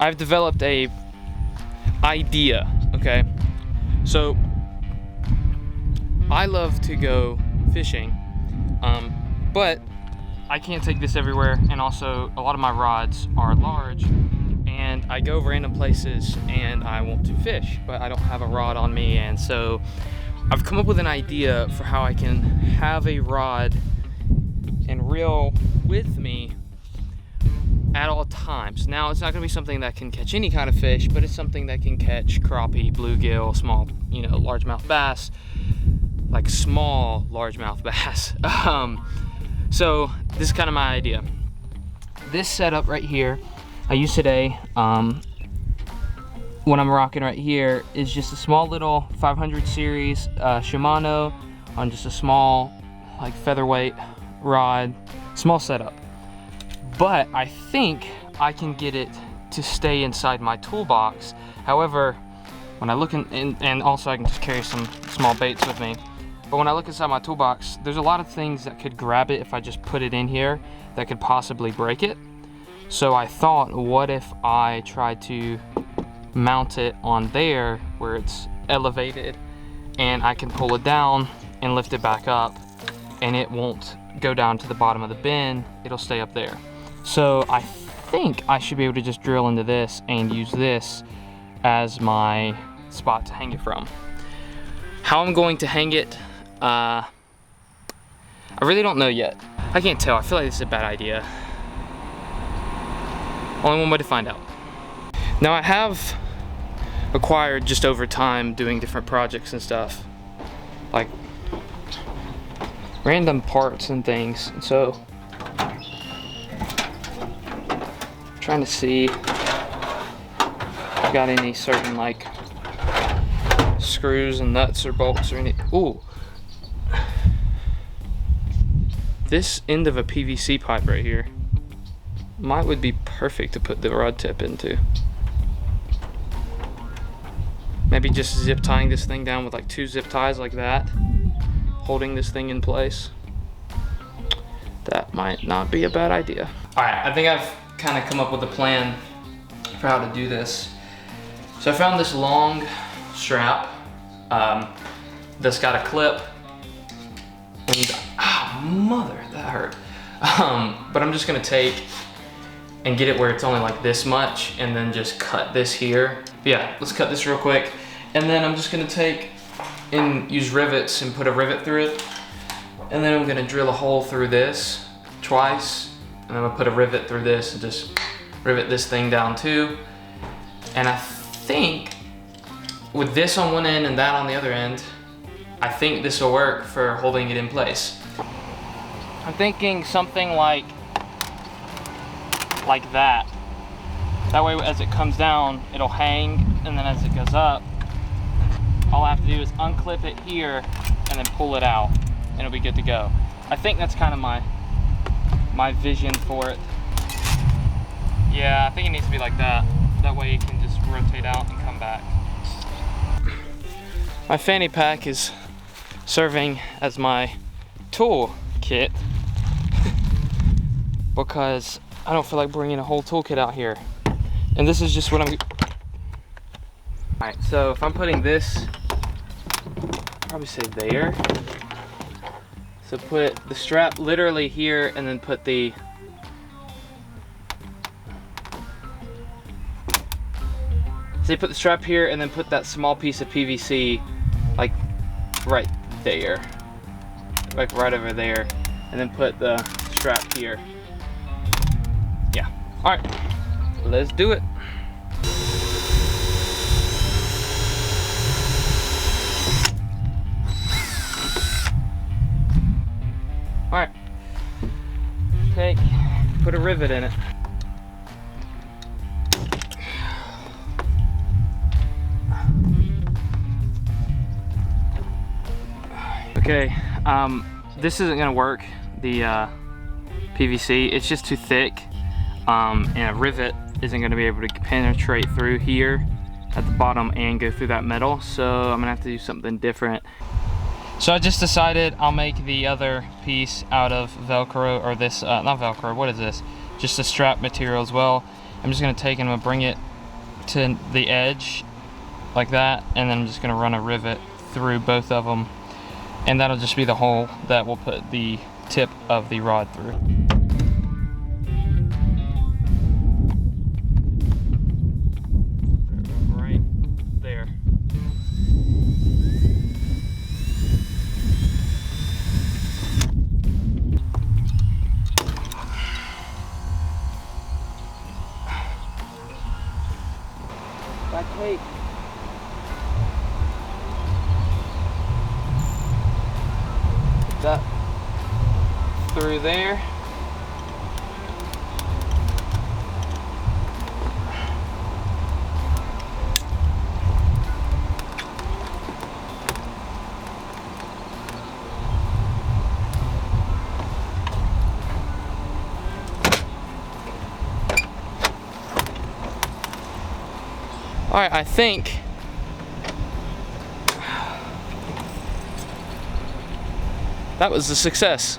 I've developed a idea, okay? So I love to go fishing, but I can't take this everywhere, and also a lot of my rods are large, and I go random places and I want to fish, but I don't have a rod on me, and so I've come up with an idea for how I can have a rod and reel with me at all times. Now, it's not gonna be something that can catch any kind of fish, but it's something that can catch crappie, bluegill, small, largemouth bass, like small largemouth bass. So this is kind of my idea. This setup right here, I use today, what I'm rocking right here is just a small little 500 series Shimano on just a small, like featherweight rod, small setup. But I think I can get it to stay inside my toolbox. However, when I look and also I can just carry some small baits with me. But when I look inside my toolbox, there's a lot of things that could grab it if I just put it in here that could possibly break it. So I thought, what if I tried to mount it on there where it's elevated, and I can pull it down and lift it back up, and it won't go down to the bottom of the bin, it'll stay up there. So I think I should be able to just drill into this and use this as my spot to hang it from. How I'm going to hang it, I really don't know yet. I can't tell. I feel like this is a bad idea. Only one way to find out. Now, I have acquired just over time doing different projects and stuff, like random parts and things. And so trying to see if I've got any certain like screws and nuts or bolts or any. Ooh, this end of a PVC pipe right here would be perfect to put the rod tip into. Maybe just zip tying this thing down with like 2 zip ties like that, holding this thing in place. That might not be a bad idea. All right, I think I've kind of come up with a plan for how to do this. So I found this long strap that's got a clip, and mother, that hurt. But I'm just gonna take and get it where it's only like this much, and then just cut this here. But yeah, let's cut this real quick. And then I'm just gonna take and use rivets and put a rivet through it. And then I'm gonna drill a hole through this twice. And I'm gonna put a rivet through this and just rivet this thing down too. And I think with this on one end and that on the other end, I think this will work for holding it in place. I'm thinking something like that. That way, as it comes down, it'll hang, and then as it goes up, all I have to do is unclip it here and then pull it out, and it'll be good to go. I think that's kind of my vision for it. Yeah, I think it needs to be like that. That way it can just rotate out and come back. My fanny pack is serving as my tool kit because I don't feel like bringing a whole toolkit out here. And this is just what I'm... Alright, so if I'm putting this, probably say there. So put the strap literally here, and then put the... So you put the strap here, and then put that small piece of PVC, like, right there. Like right over there. And then put the strap here. Yeah. Alright. Let's do it. Alright. Take, put a rivet in it. Okay, this isn't gonna work, the PVC. It's just too thick, and a rivet isn't gonna be able to penetrate through here at the bottom and go through that metal, so I'm gonna have to do something different. So I just decided I'll make the other piece out of Velcro, or this, not Velcro, what is this? Just a strap material as well. I'm just gonna take and I'm gonna bring it to the edge like that, and then I'm just gonna run a rivet through both of them, and that'll just be the hole that we'll put the tip of the rod through. Right there. Back weight. That through there. All right, I think that was a success.